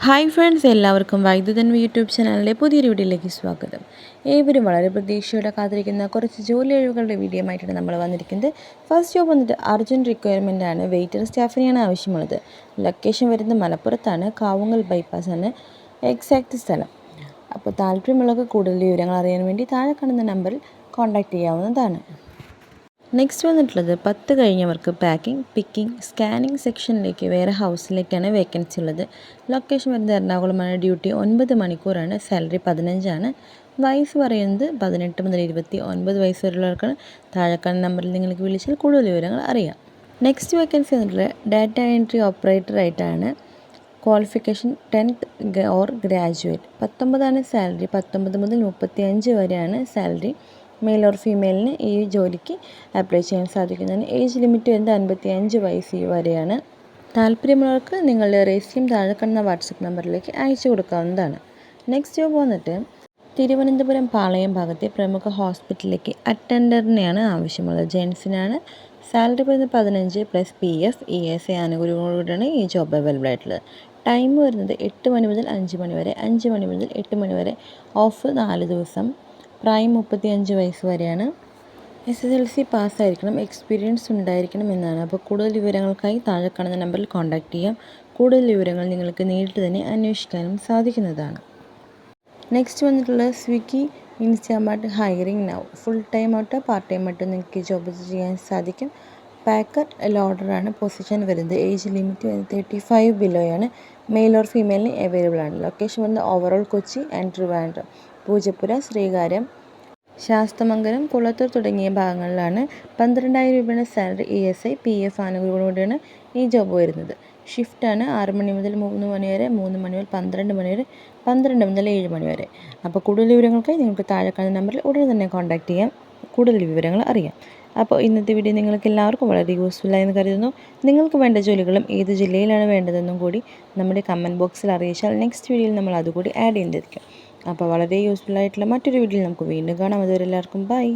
Hi friends, എല്ലാവർക്കും വൈദ്യുതൻ YouTube ചാനലിലെ പുതിയൊരു വീഡിയോയിലേക്ക് സ്വാഗതം. ഏവരും വളരെ പ്രതീക്ഷയോടെ കാത്തിരിക്കുന്ന കുറച്ച് ജോലി ഒഴിവുകളുടെ വീഡിയോ ആയിട്ടാണ് നമ്മൾ വന്നിരിക്കുന്നത്. ഫസ്റ്റ് ജോബ് വന്നിട്ട് അർജൻറ്റ് റിക്വയർമെൻ്റ് ആണ്. വെയിറ്റർ സ്റ്റാഫിനെയാണ് ആവശ്യമുള്ളത്. ലൊക്കേഷൻ വരുന്നത് മലപ്പുറത്താണ്. കാവുങ്ങൽ ബൈപ്പാസാണ് എക്സാക്റ്റ് സ്ഥലം. അപ്പോൾ താല്പര്യമുള്ളവർക്ക് കൂടുതൽ വിവരങ്ങൾ അറിയാൻ വേണ്ടി താഴെ കാണുന്ന നമ്പറിൽ കോൺടാക്റ്റ് ചെയ്യാവുന്നതാണ്. നെക്സ്റ്റ് വന്നിട്ടുള്ളത് 10 കഴിഞ്ഞവർക്ക് പാക്കിംഗ്, പിക്കിംഗ്, സ്കാനിങ് സെക്ഷനിലേക്ക് വേറെ ഹൗസിലേക്കാണ് വേക്കൻസി ഉള്ളത്. ലൊക്കേഷൻ വരുന്നത് എറണാകുളമാണ്. ഡ്യൂട്ടി 9 മണിക്കൂറാണ്. സാലറി 15 വയസ്സ് പറയുന്നത് 18 മുതൽ 29 വയസ്സ് വരെയുള്ളവർക്കാണ്. താഴെക്കാണുന്ന നമ്പറിൽ നിങ്ങൾക്ക് വിളിച്ചാൽ കൂടുതൽ വിവരങ്ങൾ അറിയാം. നെക്സ്റ്റ് വേക്കൻസി വന്നിട്ടുള്ളത് ഡാറ്റ എൻട്രി ഓപ്പറേറ്റർ ആയിട്ടാണ്. Qualification 10th or graduate. 19 salary. 19 മുതൽ 35 വരെയാണ് സാലറി. മെയിൽ ഓർ ഫീമെയിലിന് ഈ ജോലിക്ക് അപ്ലൈ ചെയ്യാൻ സാധിക്കുന്നതിന് ഏജ് ലിമിറ്റ് വരുന്നത് 55 വയസ്സ് വരെയാണ്. താല്പര്യമുള്ളവർക്ക് നിങ്ങളുടെ റെസ്യൂം താഴെ കാണുന്ന വാട്സപ്പ് നമ്പറിലേക്ക് അയച്ചു കൊടുക്കാവുന്നതാണ്. നെക്സ്റ്റ് ജോബ് വന്നിട്ട് തിരുവനന്തപുരം പാളയം ഭാഗത്തെ പ്രമുഖ ഹോസ്പിറ്റലിലേക്ക് അറ്റൻഡറിനെയാണ് ആവശ്യമുള്ളത്. ജെൻസിനാണ്. സാലറി വരുന്നത് 15 പ്ലസ് PF ESA ആനുകൂല്യങ്ങളോടുകൂടിയാണ് ഈ ജോബ് അവൈലബിൾ ആയിട്ടുള്ളത്. ടൈം വരുന്നത് 8 മണി മുതൽ 5 മണി വരെ, 5 മണി മുതൽ 8 മണി വരെ. ഓഫ് 4 ദിവസം. പ്രായം 35 വയസ്സ് വരെയാണ്. SSLC പാസ്സായിരിക്കണം. എക്സ്പീരിയൻസ് ഉണ്ടായിരിക്കണം എന്നാണ്. അപ്പോൾ കൂടുതൽ വിവരങ്ങൾക്കായി താഴെ കാണുന്ന നമ്പറിൽ കോൺടാക്റ്റ് ചെയ്യാം. കൂടുതൽ വിവരങ്ങൾ നിങ്ങൾക്ക് നേരിട്ട് തന്നെ അന്വേഷിക്കാനും സാധിക്കുന്നതാണ്. നെക്സ്റ്റ് വന്നിട്ടുള്ളത് Swiggy Instamart hiring now. Full time ആയിട്ട് പാർട്ട് ടൈം ആയിട്ട് നിങ്ങൾക്ക് ജോബ് ചെയ്യാൻ സാധിക്കും. പാക്കർ ലോഡറാണ് പൊസിഷൻ വരുന്നത്. ഏജ് ലിമിറ്റ് വരുന്നത് 35 ബിലോയാണ്. മെയിൽ ഓർ ഫീമെയിലിന് അവൈലബിൾ ആണ്. ലൊക്കേഷൻ വരുന്നത് ഓവറോൾ കൊച്ചി ആൻഡ് ട്രിവാൻഡ്രം, പൂജപ്പുര, ശ്രീകാര്യം, ശാസ്തമംഗലം, കുളത്തൂർ തുടങ്ങിയ ഭാഗങ്ങളിലാണ്. 12,000 രൂപയാണ് സാലറി. ESI PF ആനുകൂല്യങ്ങളോടെയാണ് ഈ ജോബ് വരുന്നത്. ഷിഫ്റ്റാണ്. 6 മണി മുതൽ 3 മണി വരെ, 3 മണി മുതൽ 12 മണി വരെ, 12 മുതൽ 7 മണി വരെ. അപ്പോൾ കൂടുതൽ വിവരങ്ങൾക്കായി നിങ്ങൾക്ക് താഴെ കാണുന്ന നമ്പറിൽ ഉടനെ തന്നെ കോൺടാക്റ്റ് ചെയ്യാം. കൂടുതൽ വിവരങ്ങൾ അറിയാം. അപ്പോൾ ഇന്നത്തെ വീഡിയോ നിങ്ങൾക്ക് എല്ലാവർക്കും വളരെ യൂസ്ഫുള്ളായെന്ന് കരുതുന്നു. നിങ്ങൾക്ക് വേണ്ട ജോലികളും ഏത് ജില്ലയിലാണ് വേണ്ടതെന്നും കൂടി നമ്മുടെ കമൻറ്റ് ബോക്സിൽ അറിയിച്ചാൽ നെക്സ്റ്റ് വീഡിയോയിൽ നമ്മൾ അതുകൂടി ആഡ് ചെയ്യുന്നതായിരിക്കും. അപ്പോൾ വളരെ യൂസ്ഫുൾ ആയിട്ടുള്ള മറ്റൊരു വീഡിയോയിൽ നമുക്ക് വീണ്ടും കാണാം. അതുവരെ എല്ലാവർക്കും ബൈ.